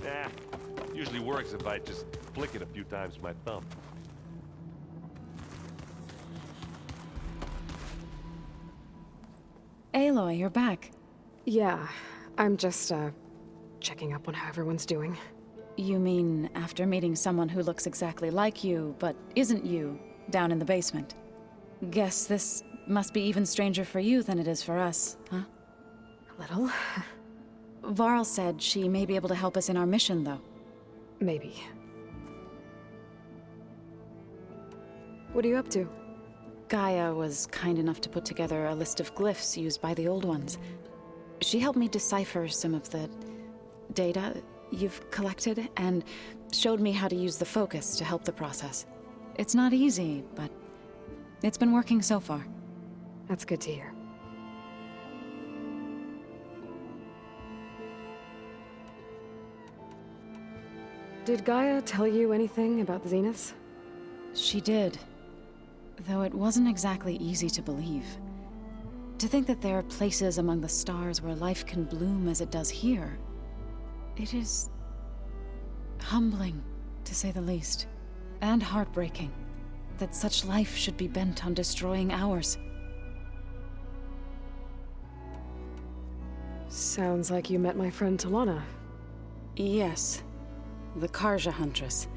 Nah, usually works if I just flick it a few times with my thumb. Aloy, you're back. Yeah, I'm just, checking up on how everyone's doing. You mean after meeting someone who looks exactly like you, but isn't you, down in the basement? Guess this must be even stranger for you than it is for us, huh? A little. Varl said she may be able to help us in our mission, though. Maybe. What are you up to? GAIA was kind enough to put together a list of glyphs used by the Old Ones. She helped me decipher some of the data you've collected, and showed me how to use the focus to help the process. It's not easy, but it's been working so far. That's good to hear. Did GAIA tell you anything about the Zeniths? She did, though it wasn't exactly easy to believe. To think that there are places among the stars where life can bloom as it does here, it is humbling, to say the least, and heartbreaking that such life should be bent on destroying ours. Sounds like you met my friend Talanah. Yes, the Karja huntress.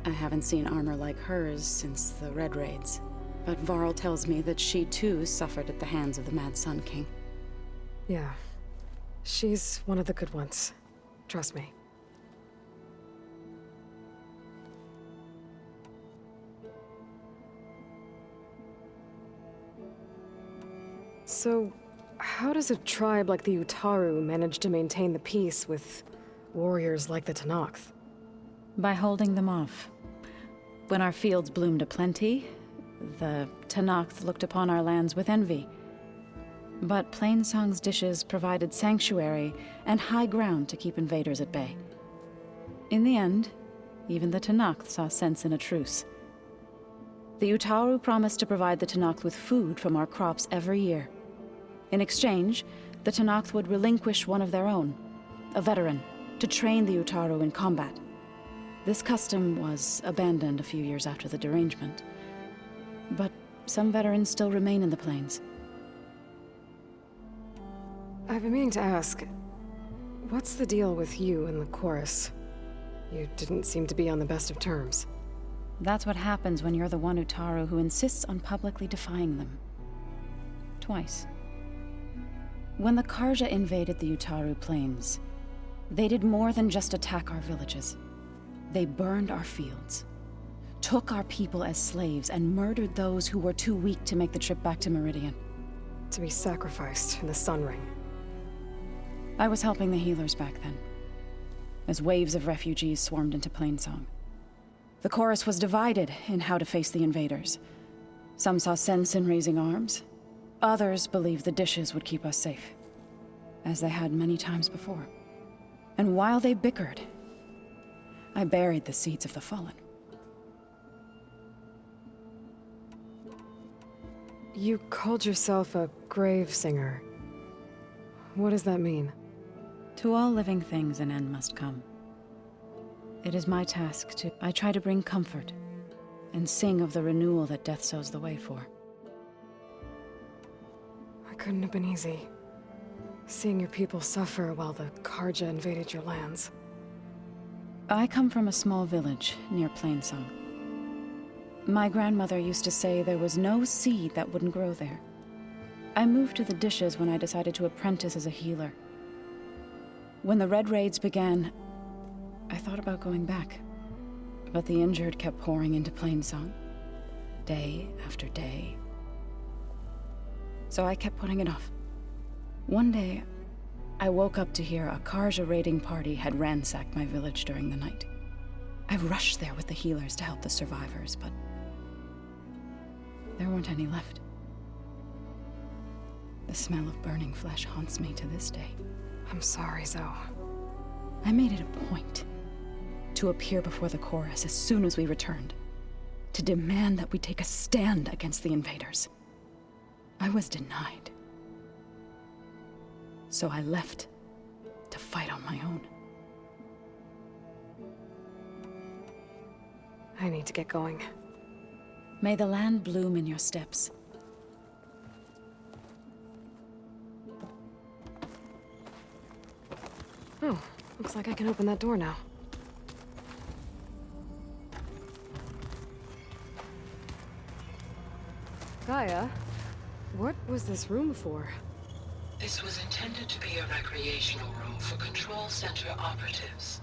I haven't seen armor like hers since the Red Raids, but Varl tells me that she too suffered at the hands of the Mad Sun King. Yeah. She's one of the good ones. Trust me. So, how does a tribe like the Utaru manage to maintain the peace with warriors like the Tenakth? By holding them off. When our fields bloomed aplenty, the Tenakth looked upon our lands with envy. But Plainsong's dishes provided sanctuary and high ground to keep invaders at bay. In the end, even the Tenakth saw sense in a truce. The Utaru promised to provide the Tenakth with food from our crops every year. In exchange, the Tenakth would relinquish one of their own, a veteran, to train the Utaru in combat. This custom was abandoned a few years after the derangement. But some veterans still remain in the plains. I've been meaning to ask, what's the deal with you and the chorus? You didn't seem to be on the best of terms. That's what happens when you're the one Utaru who insists on publicly defying them. Twice. When the Karja invaded the Utaru plains, they did more than just attack our villages. They burned our fields, took our people as slaves, and murdered those who were too weak to make the trip back to Meridian. To be sacrificed in the Sun Ring. I was helping the healers back then, as waves of refugees swarmed into Plainsong. The chorus was divided in how to face the invaders. Some saw sense in raising arms. Others believed the dishes would keep us safe, as they had many times before. And while they bickered, I buried the seeds of the fallen. You called yourself a grave singer. What does that mean? To all living things an end must come. It is my task to... I try to bring comfort, and sing of the renewal that death sows the way for. It couldn't have been easy. Seeing your people suffer while the Karja invaded your lands. I come from a small village near Plainsong. My grandmother used to say there was no seed that wouldn't grow there. I moved to the dishes when I decided to apprentice as a healer. When the Red Raids began, I thought about going back. But the injured kept pouring into Plainsong, day after day. So I kept putting it off. One day, I woke up to hear a Karja raiding party had ransacked my village during the night. I rushed there with the healers to help the survivors, but there weren't any left. The smell of burning flesh haunts me to this day. I'm sorry, Zoe. I made it a point to appear before the chorus as soon as we returned, to demand that we take a stand against the invaders. I was denied. So I left to fight on my own. I need to get going. May the land bloom in your steps. Oh, looks like I can open that door now. Gaia, what was this room for? This was intended to be a recreational room for Control Center operatives.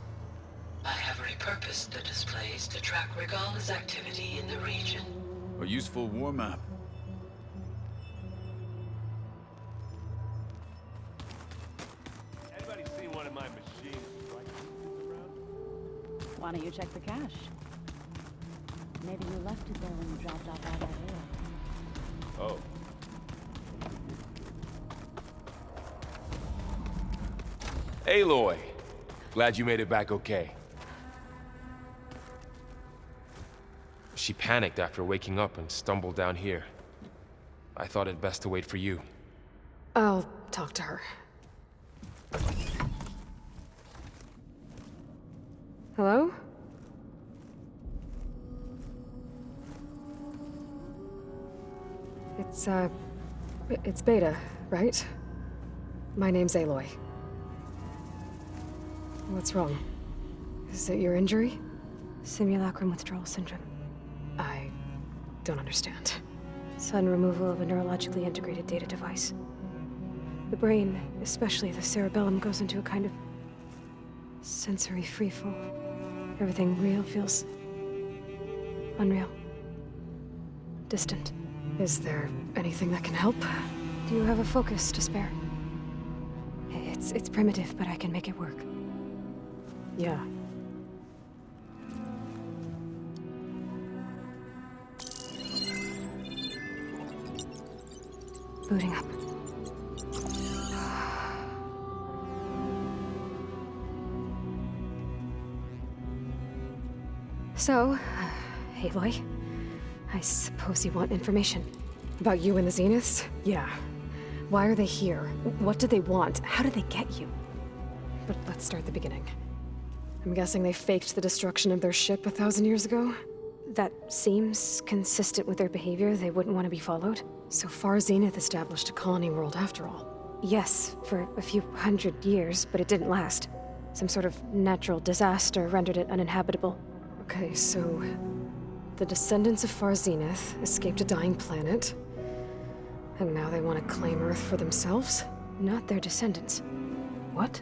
I have repurposed the displays to track Regalla's activity in the region. A useful war map. Anybody seen one of my machines around? Why don't you check the cache? Maybe you left it there when you dropped off all that ale. Oh. Aloy! Glad you made it back okay. She panicked after waking up and stumbled down here. I thought it best to wait for you. I'll talk to her. Hello? It's Beta, right? My name's Aloy. What's wrong? Is it your injury? Simulacrum withdrawal syndrome. I don't understand. Sudden removal of a neurologically integrated data device. The brain, especially the cerebellum, goes into a kind of sensory freefall. Everything real feels unreal. Distant. Is there anything that can help? Do you have a focus to spare? It's primitive, but I can make it work. Yeah. Booting up. So, Aloy, I suppose you want information. About you and the Zeniths? Yeah. Why are they here? What do they want? How did they get you? But let's start at the beginning. I'm guessing they faked the destruction of their ship 1,000 years ago? That seems consistent with their behavior. They wouldn't want to be followed. So far, Zenith established a colony world after all. Yes, for a few hundred years, but it didn't last. Some sort of natural disaster rendered it uninhabitable. Okay, so the descendants of Far Zenith escaped a dying planet, and now they want to claim Earth for themselves? Not their descendants. What?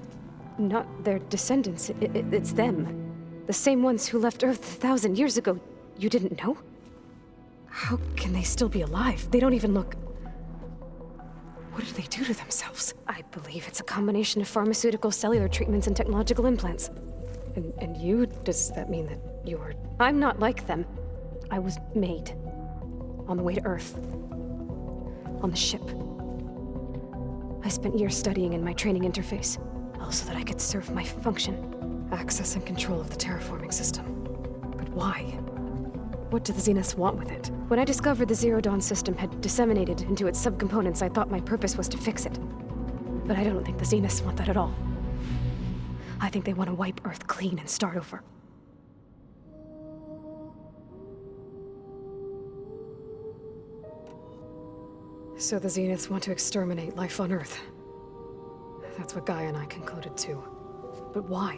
Not their descendants. It's them. The same ones who left Earth 1,000 years ago. You didn't know? How can they still be alive? They don't even look... What did they do to themselves? I believe it's a combination of pharmaceutical, cellular treatments, and technological implants. And you? Does that mean that you're... I'm not like them. I was made. On the way to Earth. On the ship. I spent years studying in my training interface, all so that I could serve my function. Access and control of the terraforming system. But why? What do the Zeniths want with it? When I discovered the Zero Dawn system had disseminated into its subcomponents, I thought my purpose was to fix it. But I don't think the Zeniths want that at all. I think they want to wipe Earth clean and start over. So the Zeniths want to exterminate life on Earth. That's what GAIA and I concluded too. But why?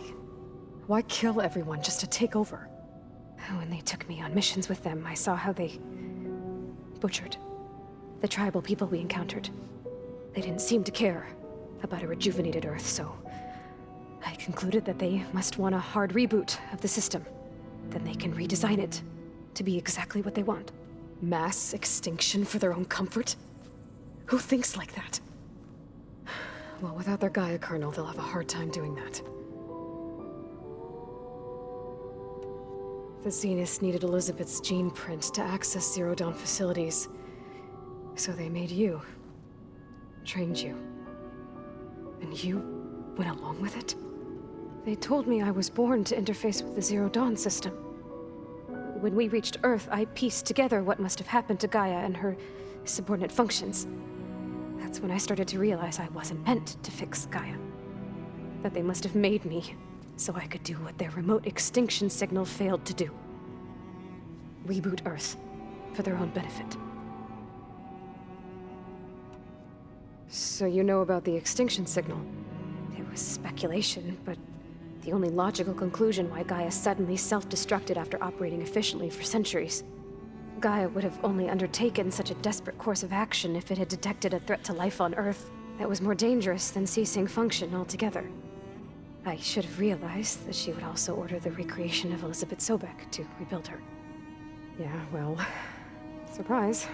Why kill everyone just to take over? When they took me on missions with them, I saw how they butchered the tribal people we encountered. They didn't seem to care about a rejuvenated Earth, so I concluded that they must want a hard reboot of the system. Then they can redesign it to be exactly what they want. Mass extinction for their own comfort? Who thinks like that? Well, without their GAIA kernel, they'll have a hard time doing that. The Zeniths needed Elizabeth's gene print to access Zero Dawn facilities. So they made you. Trained you. And you went along with it? They told me I was born to interface with the Zero Dawn system. When we reached Earth, I pieced together what must have happened to GAIA and her subordinate functions. That's when I started to realize I wasn't meant to fix GAIA. That they must have made me so I could do what their remote extinction signal failed to do. reboot Earth, for their own benefit. So you know about the extinction signal? It was speculation, but the only logical conclusion why Gaia suddenly self-destructed after operating efficiently for centuries. Gaia would have only undertaken such a desperate course of action if it had detected a threat to life on Earth that was more dangerous than ceasing function altogether. I should have realized that she would also order the recreation of Elizabeth Sobek to rebuild her. Yeah, well, surprise.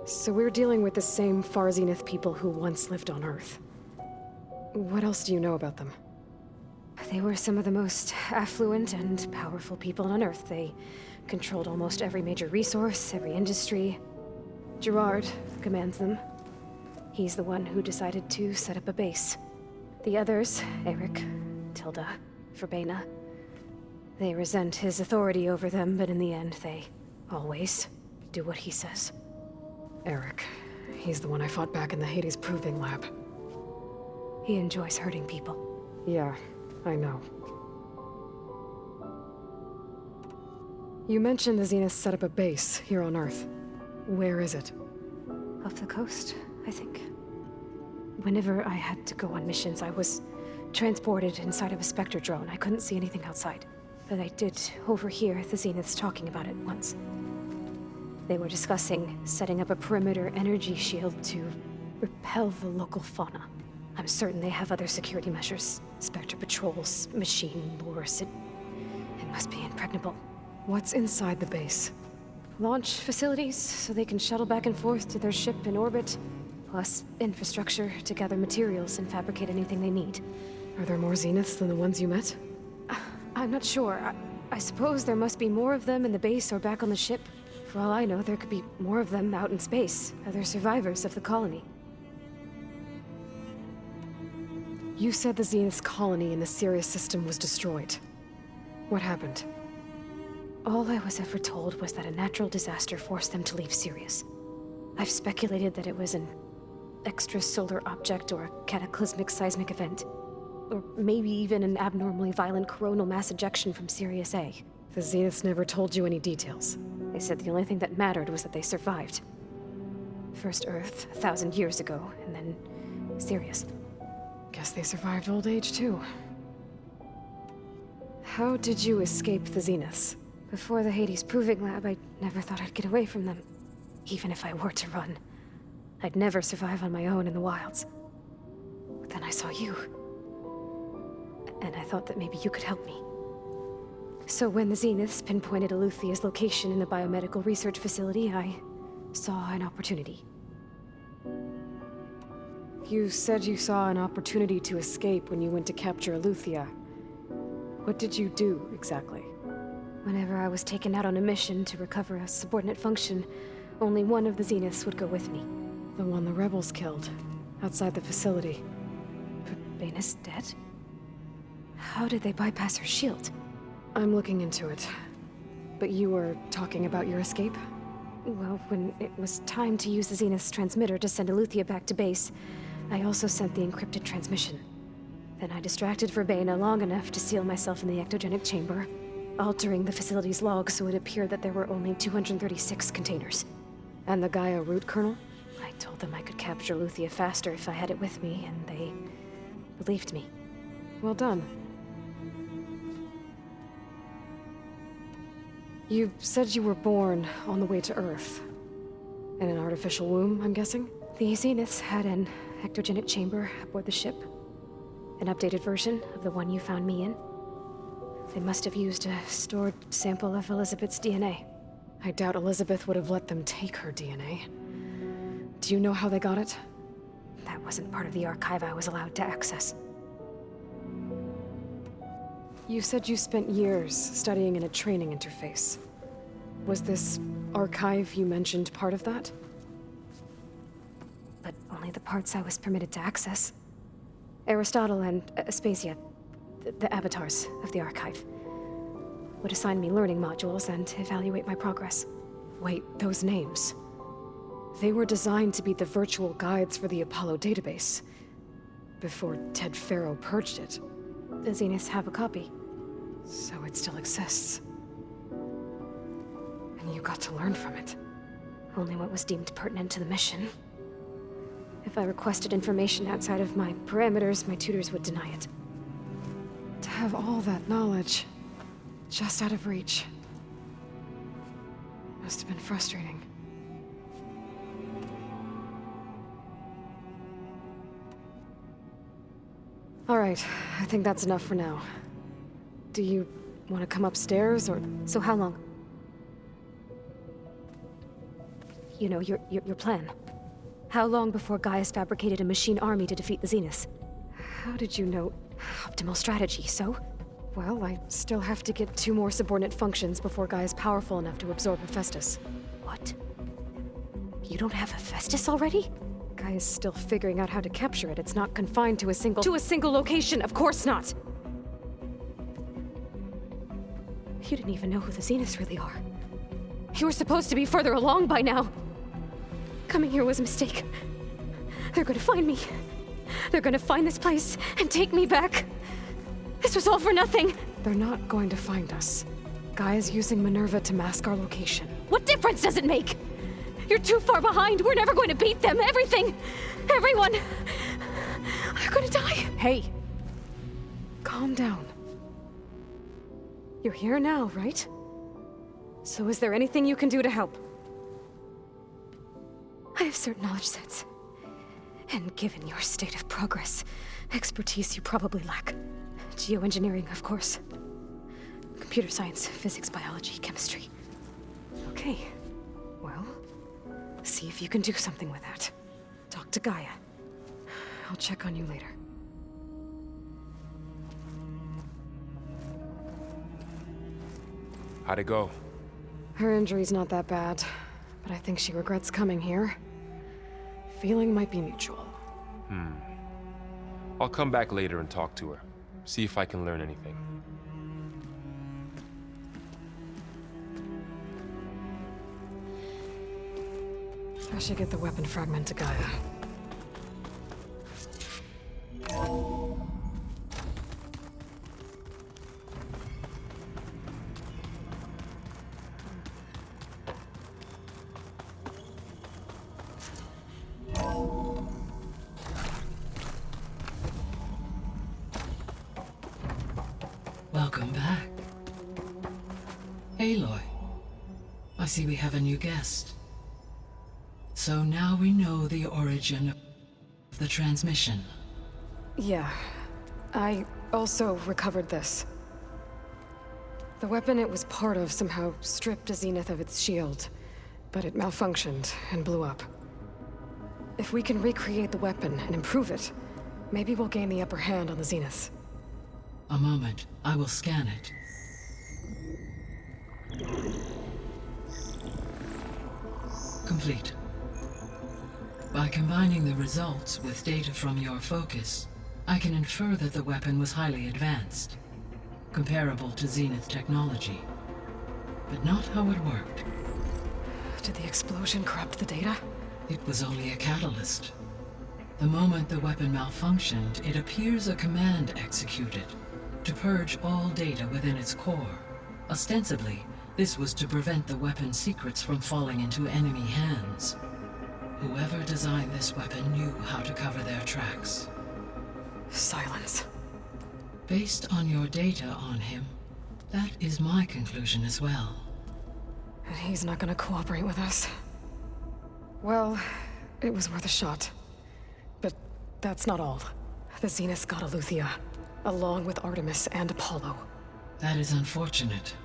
So we're dealing with the same Far Zenith people who once lived on Earth. What else do you know about them? They were some of the most affluent and powerful people on Earth. They controlled almost every major resource, every industry. Gerard commands them. He's the one who decided to set up a base. The others, Eric, Tilda, Verbena, they resent his authority over them, but in the end, they always do what he says. Eric. He's the one I fought back in the Hades Proving Lab. He enjoys hurting people. Yeah, I know. You mentioned the Zenith set up a base here on Earth. Where is it? Off the coast, I think. Whenever I had to go on missions, I was transported inside of a Spectre drone. I couldn't see anything outside. But I did overhear the Zeniths talking about it once. They were discussing setting up a perimeter energy shield to repel the local fauna. I'm certain they have other security measures. Spectre patrols, machine lures. It must be impregnable. What's inside the base? Launch facilities, so they can shuttle back and forth to their ship in orbit. Plus infrastructure to gather materials and fabricate anything they need. Are there more Zeniths than the ones you met? I'm not sure. I suppose there must be more of them in the base or back on the ship. For all I know, there could be more of them out in space, other survivors of the colony. You said the Zenith's colony in the Sirius system was destroyed. What happened? All I was ever told was that a natural disaster forced them to leave Sirius. I've speculated that it was an extrasolar object or a cataclysmic seismic event. Or maybe even an abnormally violent coronal mass ejection from Sirius A. The Zeniths never told you any details. They said the only thing that mattered was that they survived. First Earth, 1,000 years ago, and then Sirius. Guess they survived old age, too. How did you escape the Zeniths? Before the Hades Proving Lab, I never thought I'd get away from them. Even if I were to run. I'd never survive on my own in the wilds. But then I saw you. And I thought that maybe you could help me. So when the Zeniths pinpointed Eluthia's location in the biomedical research facility, I saw an opportunity. You said you saw an opportunity to escape when you went to capture Eluthia. What did you do, exactly? Whenever I was taken out on a mission to recover a subordinate function, only one of the Zeniths would go with me. The one the rebels killed, outside the facility. Verbana's dead? How did they bypass her shield? I'm looking into it. But you were talking about your escape? Well, when it was time to use the Zenith's transmitter to send Eluthia back to base, I also sent the encrypted transmission. Then I distracted Verbena long enough to seal myself in the ectogenic chamber, altering the facility's log so it appeared that there were only 236 containers. And the GAIA root kernel? I told them I could capture Eluthia faster if I had it with me, and they believed me. Well done. You said you were born on the way to Earth. In an artificial womb, I'm guessing? The Zeniths had an ectogenic chamber aboard the ship. An updated version of the one you found me in. They must have used a stored sample of Elizabeth's DNA. I doubt Elizabeth would have let them take her DNA. Do you know how they got it? That wasn't part of the archive I was allowed to access. You said you spent years studying in a training interface. Was this archive you mentioned part of that? But only the parts I was permitted to access. Aristotle and Aspasia, the avatars of the archive, would assign me learning modules and evaluate my progress. Wait, those names. They were designed to be the virtual guides for the Apollo database. before Ted Faro purged it. The Zeniths have a copy. So it still exists. And you got to learn from it. Only what was deemed pertinent to the mission. If I requested information outside of my parameters, my tutors would deny it. To have all that knowledge, just out of reach. Must have been frustrating. All right, I think that's enough for now. Do you want to come upstairs, or...? So how long? You know, your plan. How long before GAIA's fabricated a machine army to defeat the Zeniths? How did you know? Optimal strategy, so? Well, I still have to get 2 more subordinate functions before GAIA's powerful enough to absorb Hephaestus. What? You don't have Hephaestus already? GAIA's still figuring out how to capture it. It's not confined to a single... To a single location, of course not! You didn't even know who the Zeniths really are. You were supposed to be further along by now! Coming here was a mistake. They're gonna find me. They're gonna find this place and take me back. This was all for nothing. They're not going to find us. GAIA's using Minerva to mask our location. What difference does it make? You're too far behind. We're never going to beat them. Everything, everyone, are gonna die. Hey, calm down. You're here now, right? So is there anything you can do to help? I have certain knowledge sets. And given your state of progress, expertise you probably lack. Geoengineering, of course. Computer science, physics, biology, chemistry. Okay. Well, see if you can do something with that. Talk to GAIA. I'll check on you later. How'd it go? Her injury's not that bad, but I think she regrets coming here. Feeling might be mutual. I'll come back later and talk to her. See if I can learn anything. I should get the weapon fragment to GAIA. Welcome back. Aloy, I see we have a new guest. So now we know the origin of the transmission. Yeah. I also recovered this. The weapon it was part of somehow stripped a Zenith of its shield, but it malfunctioned and blew up. If we can recreate the weapon and improve it, maybe we'll gain the upper hand on the Zeniths. A moment, I will scan it. Complete. By combining the results with data from your focus, I can infer that the weapon was highly advanced, comparable to Zenith technology, but not how it worked. Did the explosion corrupt the data? It was only a catalyst. The moment the weapon malfunctioned, it appears a command executed to purge all data within its core. Ostensibly, this was to prevent the weapon's secrets from falling into enemy hands. Whoever designed this weapon knew how to cover their tracks. Sylens. Based on your data on him, that is my conclusion as well. And he's not gonna cooperate with us. Well, it was worth a shot. But that's not all. The Zeniths got Eleuthia, along with Artemis and Apollo. That is unfortunate.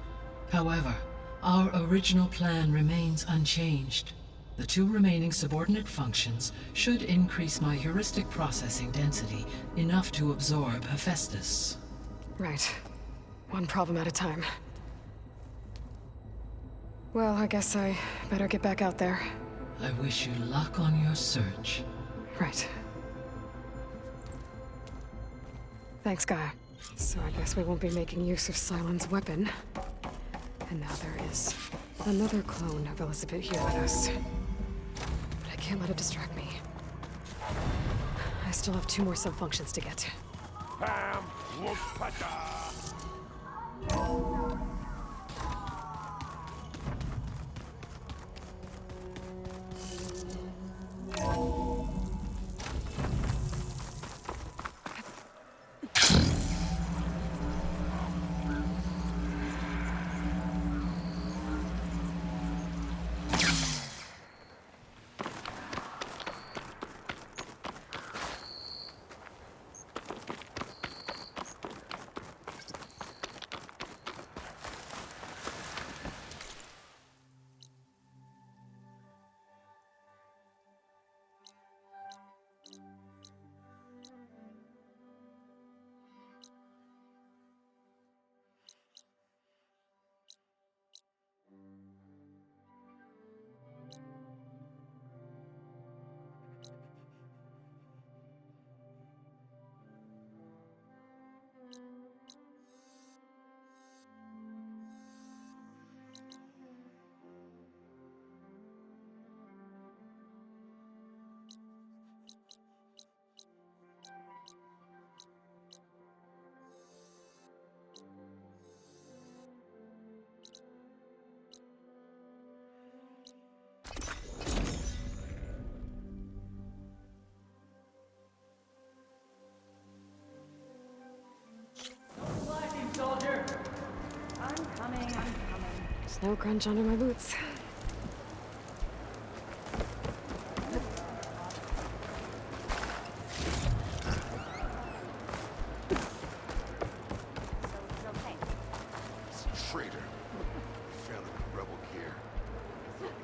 However, our original plan remains unchanged. The 2 remaining subordinate functions should increase my heuristic processing density enough to absorb Hephaestus. Right. One problem at a time. Well, I guess I better get back out there. I wish you luck on your search. Right. Thanks, Gaia. So I guess we won't be making use of Sylens' weapon. And now there is another clone of Elizabeth here with us. But I can't let it distract me. I still have 2 more subfunctions to get. Pam, look, Petra. There's no grunge under my boots. Traitor. Found a rebel gear.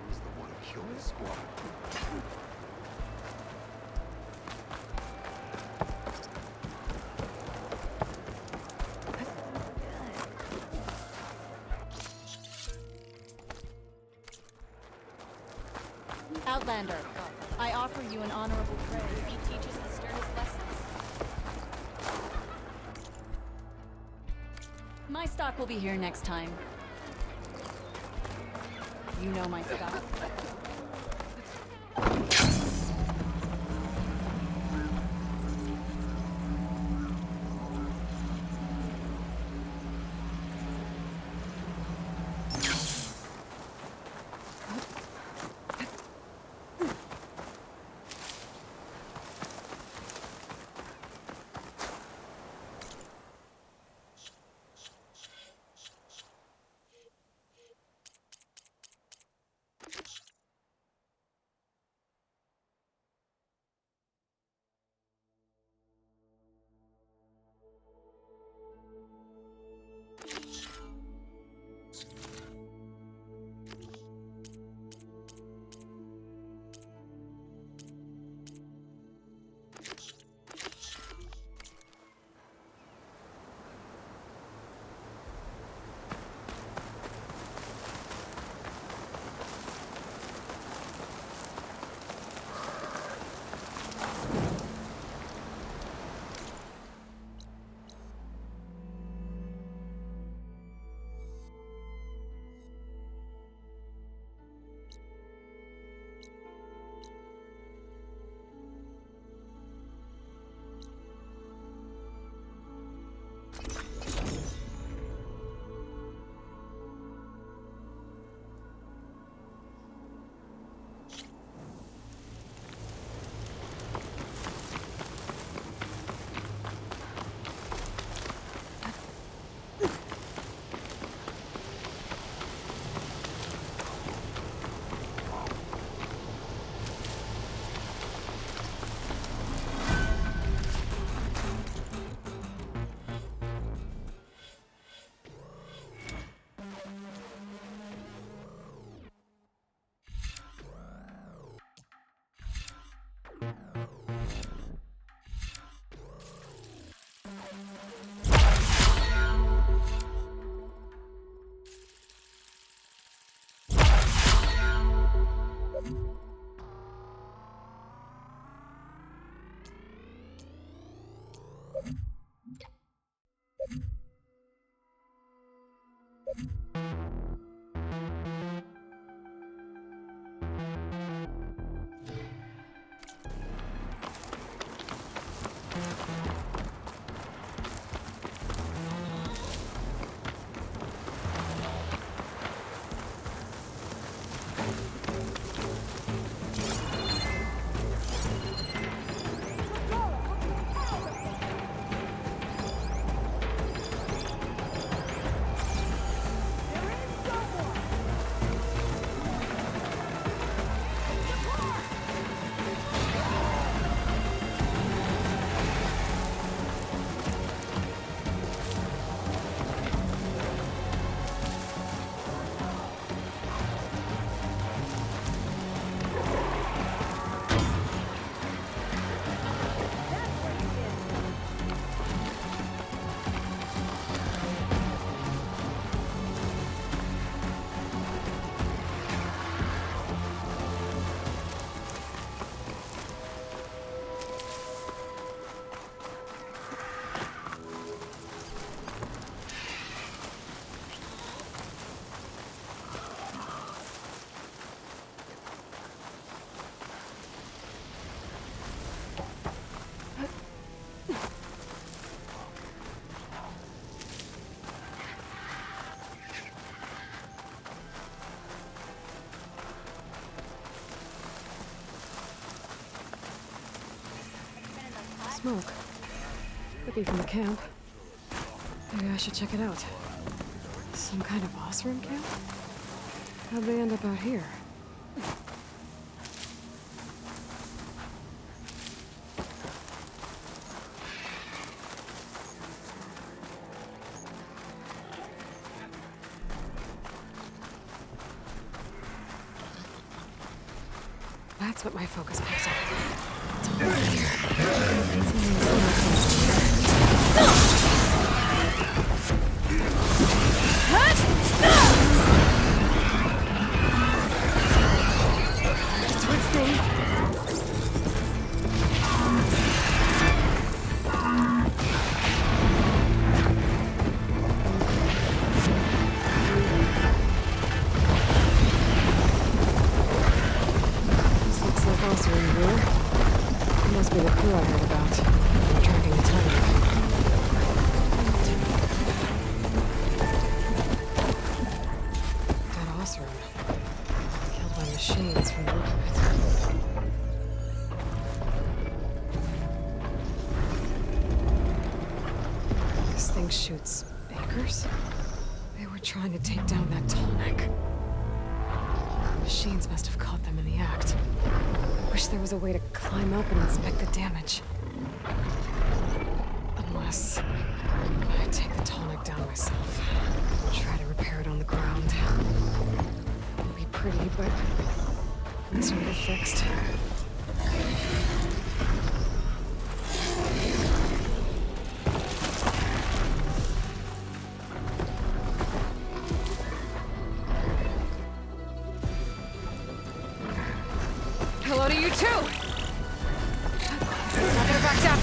He's the one who killed his squad. Outlander, I offer you an honorable trade. He teaches the sternest lessons. My stock will be here next time. You know my stock. smoke. Could be from the camp. Maybe I should check it out. Some kind of boss room camp? How'd they end up out here? That's what my focus picks up. It's all right here. Twitch thing. Must be the crew I heard about. They're tracking a Talanah. That Osram. Killed by machines from the look of it. This thing shoots anchors? They were trying to take down that Talanah. Machines must have caught them in the act. Wish there was a way to climb up and inspect the damage. Unless I take the Talanah down myself. Try to repair it on the ground. It'll be pretty, but it's not get fixed. Hello to you too! Not gonna back down.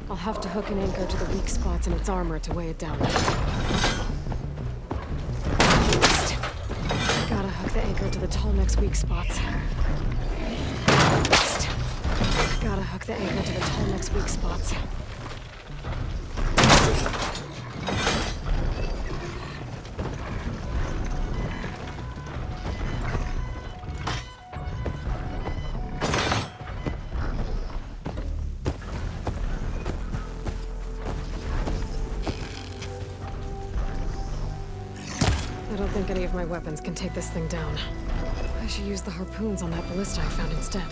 I'll have to hook an anchor to the weak spots in its armor to weigh it down. Gotta hook the anchor to the Talanah's weak spots. Gotta hook the anchor to the Talanah's weak spots. I don't think any of my weapons can take this thing down. I should use the harpoons on that ballista I found instead.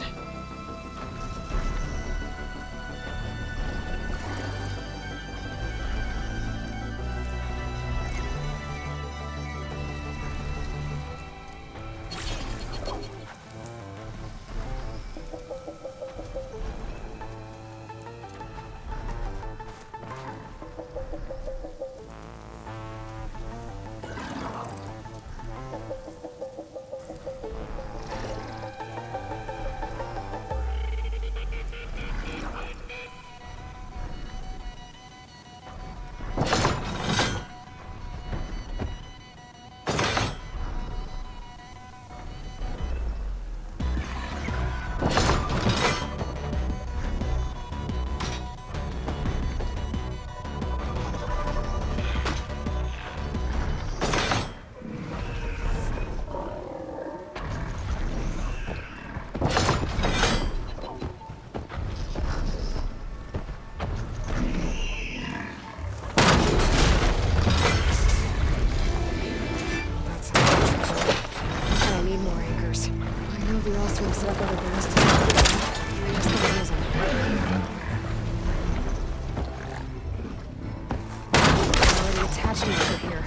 attached anchor here.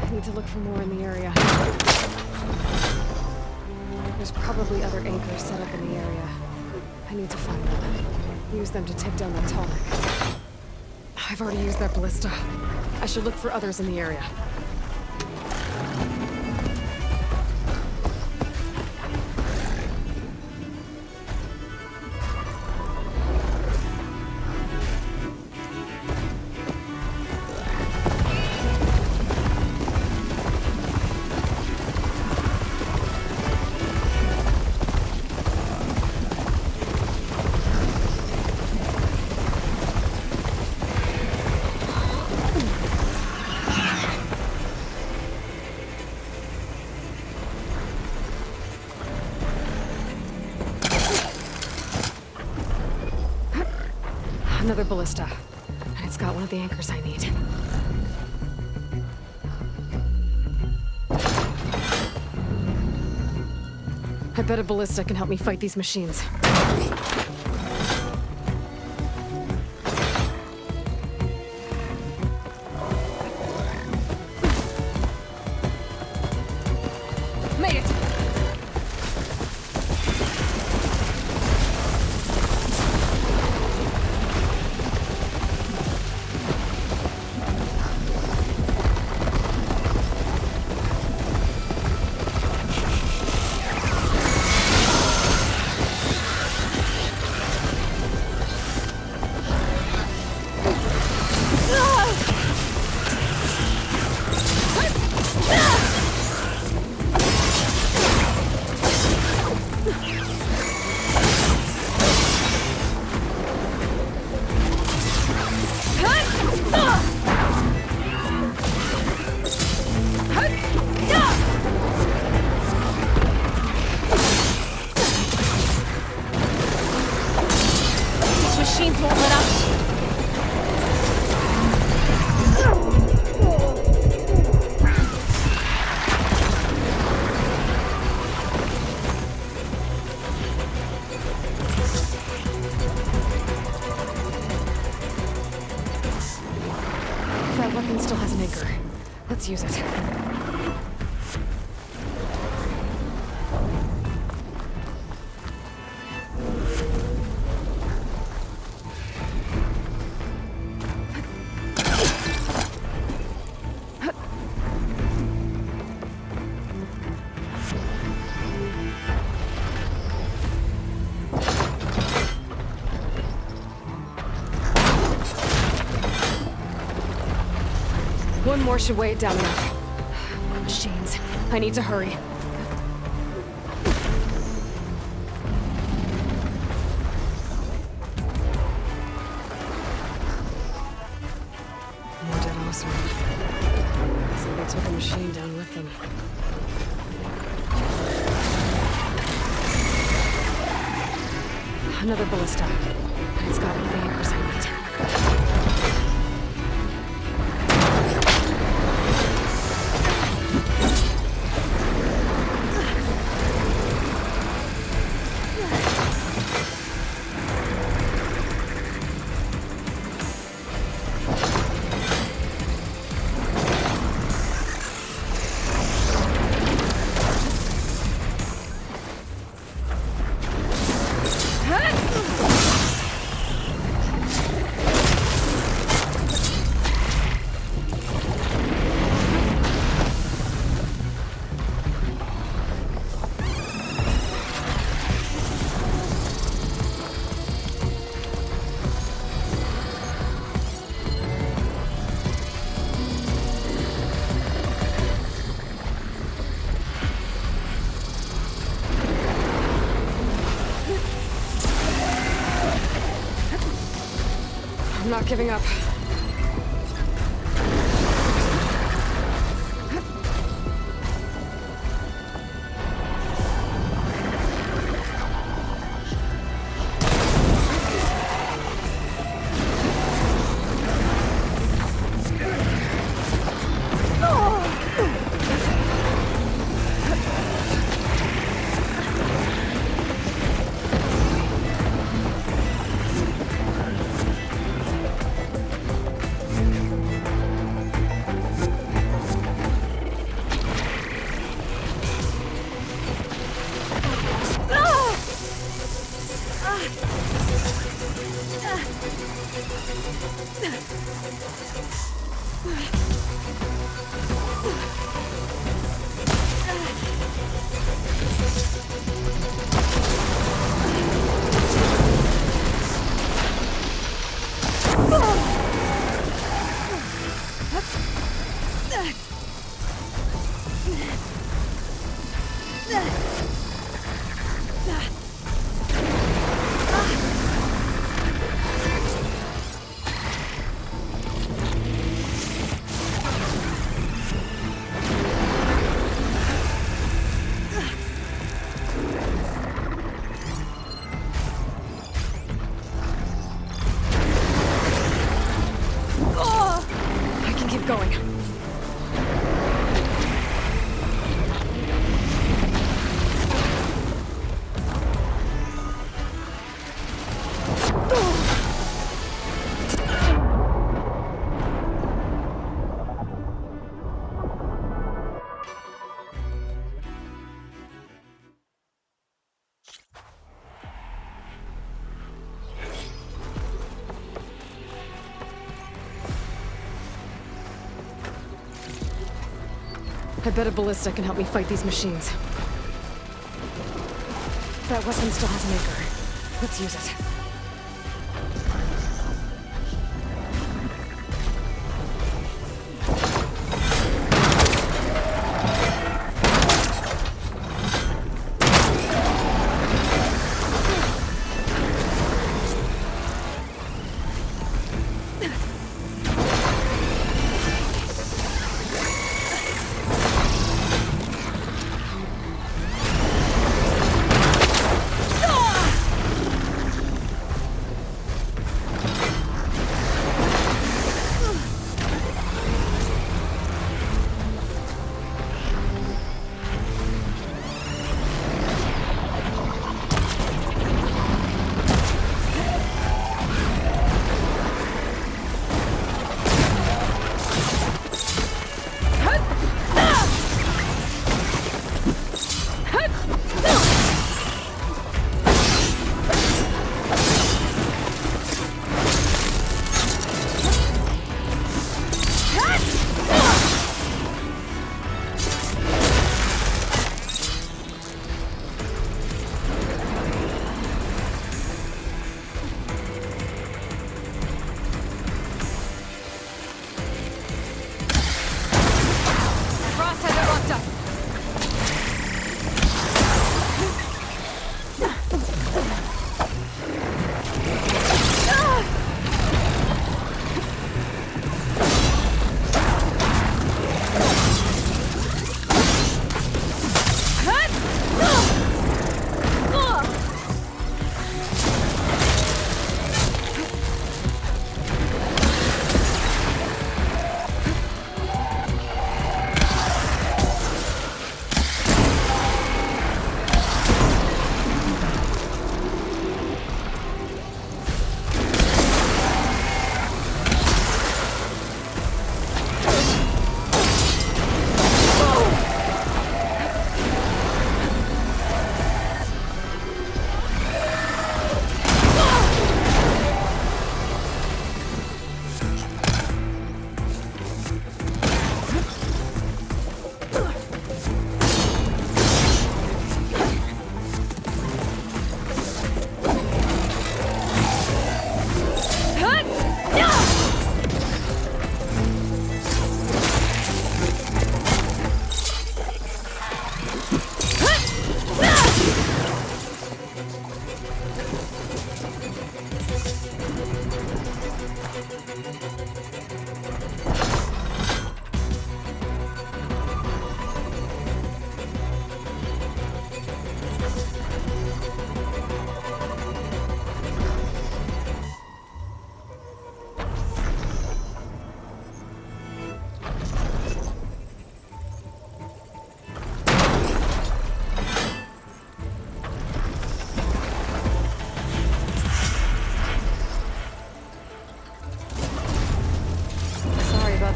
I need to look for more in the area. There's probably other anchors set up in the area. I need to find them. Use them to take down that tonic. I've already used that ballista. I should look for others in the area. Another ballista. And it's got one of the anchors I need. I bet a ballista can help me fight these machines. Made it! Use it. One more should weigh it down enough. More machines. I need to hurry. More dead awesome. So they took a machine down with them. Another ballista. It's got one of the anchors I need. I'm not giving up. I bet a ballista can help me fight these machines. That weapon still has an anchor. Let's use it.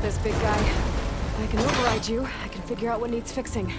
This big guy. If I can override you, I can figure out what needs fixing.